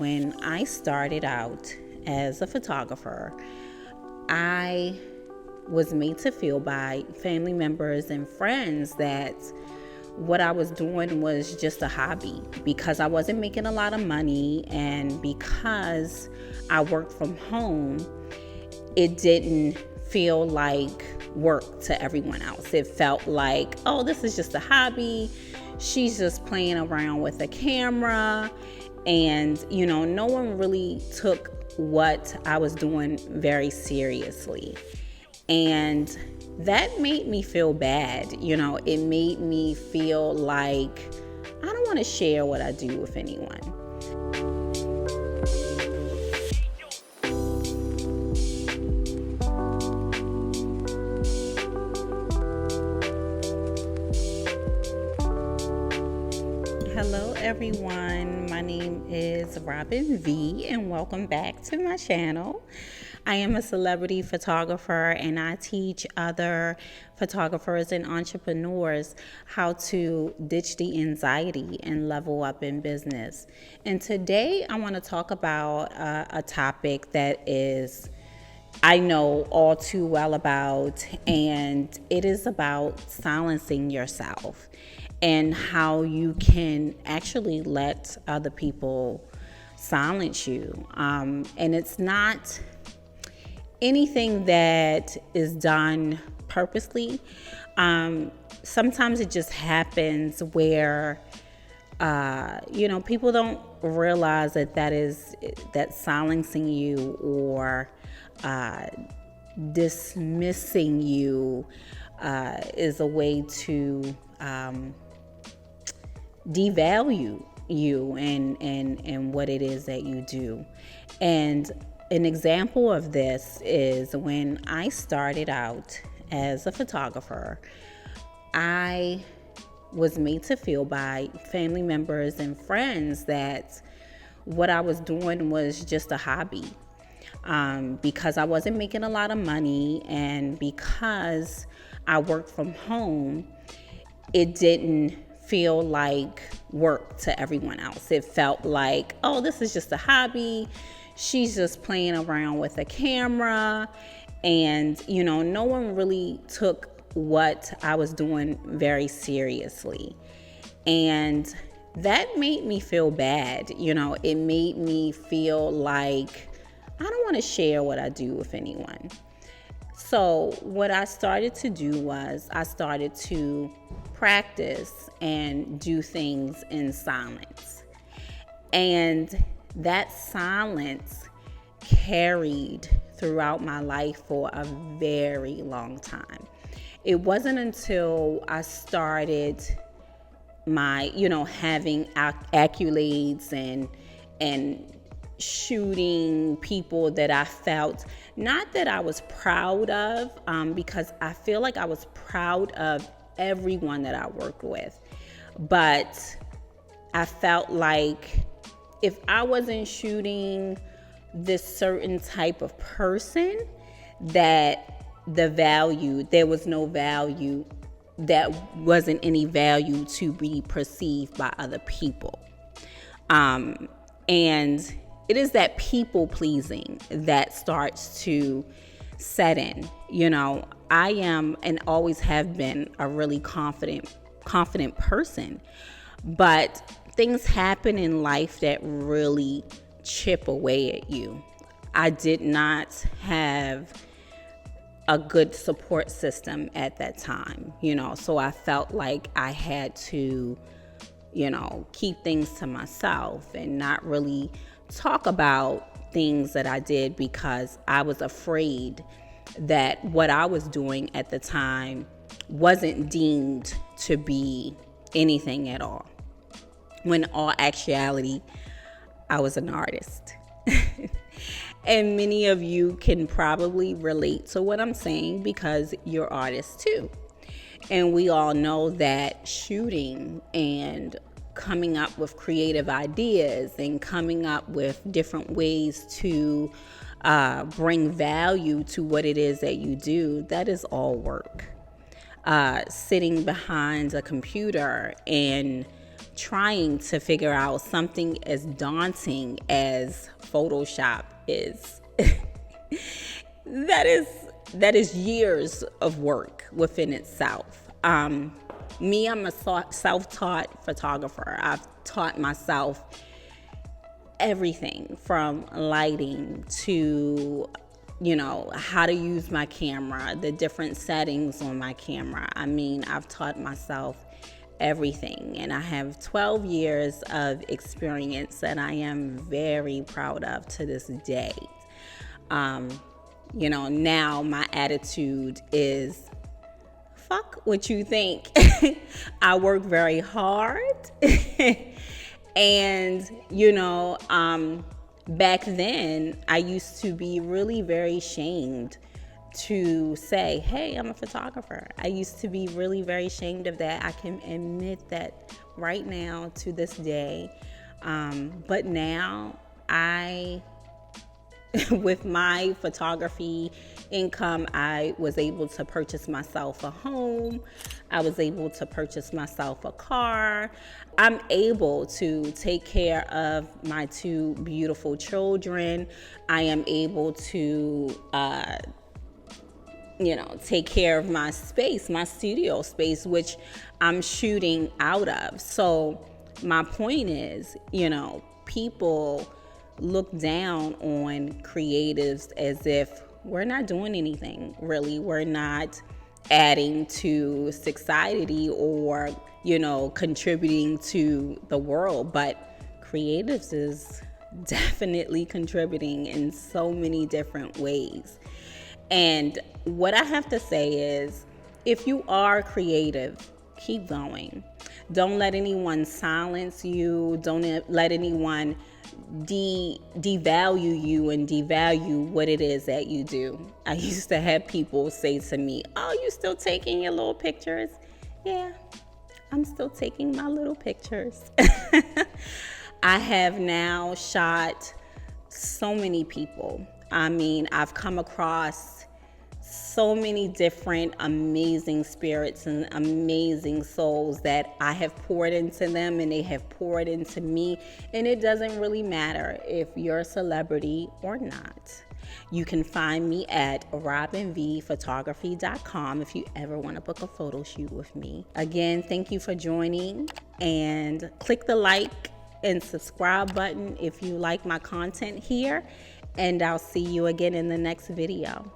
When I started out as a photographer, I was made to feel by family members and friends that what I was doing was just a hobby because I wasn't making a lot of money, and because I worked from home, it didn't feel like work to everyone else. It felt like, oh, this is just a hobby. She's just playing around with a camera. And, no one really took what I was doing very seriously. And that made me feel bad. It made me feel like I don't want to share what I do with anyone. Hello everyone, my name is Robin V and welcome back to my channel. I am a celebrity photographer and I teach other photographers and entrepreneurs how to ditch the anxiety and level up in business. And today I want to talk about a topic that I know all too well about, and it is about silencing yourself and how you can actually let other people silence you. And it's not anything that is done purposely. Sometimes it just happens where, people don't realize that silencing you or dismissing you is a way to devalue you and what it is that you do. And an example of this is when I started out as a photographer, I was made to feel by family members and friends that what I was doing was just a hobby. Because I wasn't making a lot of money, and because I worked from home, it didn't feel like work to everyone else. It felt like, oh, this is just a hobby. She's just playing around with a camera. And, no one really took what I was doing very seriously. And that made me feel bad. It made me feel like I don't want to share what I do with anyone. So what I started to do was I started to practice and do things in silence. And that silence carried throughout my life for a very long time. It wasn't until I started my, having accolades and shooting people that I felt, not that I was proud of, because I feel like I was proud of everyone that I worked with, but I felt like if I wasn't shooting this certain type of person, that there was no value, that wasn't any value to be perceived by other people. And it is that people pleasing that starts to set in. I am and always have been a really confident person, but things happen in life that really chip away at you. I did not have a good support system at that time, so I felt like I had to, keep things to myself and not really talk about things that I did because I was afraid that what I was doing at the time wasn't deemed to be anything at all. When in all actuality, I was an artist. And many of you can probably relate to what I'm saying because you're artists too. And we all know that shooting and coming up with creative ideas and coming up with different ways to bring value to what it is that you do, that is all work. Sitting behind a computer and trying to figure out something as daunting as Photoshop is. that is years of work within itself. Me, I'm a self-taught photographer. I've taught myself everything from lighting to, how to use my camera, the different settings on my camera. I mean, I've taught myself everything, and I have 12 years of experience that I am very proud of to this day. Now my attitude is, fuck what you think. I work very hard. And, back then I used to be really very ashamed to say, hey, I'm a photographer. I used to be really very ashamed of that. I can admit that right now to this day. But now with my photography income, I was able to purchase myself a home. I was able to purchase myself a car. I'm able to take care of my 2 beautiful children. I am able to, take care of my space, my studio space, which I'm shooting out of. So my point is, people look down on creatives as if we're not doing anything, really. We're not adding to society or, contributing to the world. But creatives is definitely contributing in so many different ways. And what I have to say is, if you are creative, keep going. Don't let anyone silence you. Don't let anyone devalue you and devalue what it is that you do. I used to have people say to me, oh, you still taking your little pictures? Yeah, I'm still taking my little pictures. I have now shot so many people. I mean, I've come across so many different amazing spirits and amazing souls that I have poured into them and they have poured into me. And it doesn't really matter if you're a celebrity or not. You can find me at robinvphotography.com if you ever want to book a photo shoot with me. Again, thank you for joining, and click the like and subscribe button if you like my content here. And I'll see you again in the next video.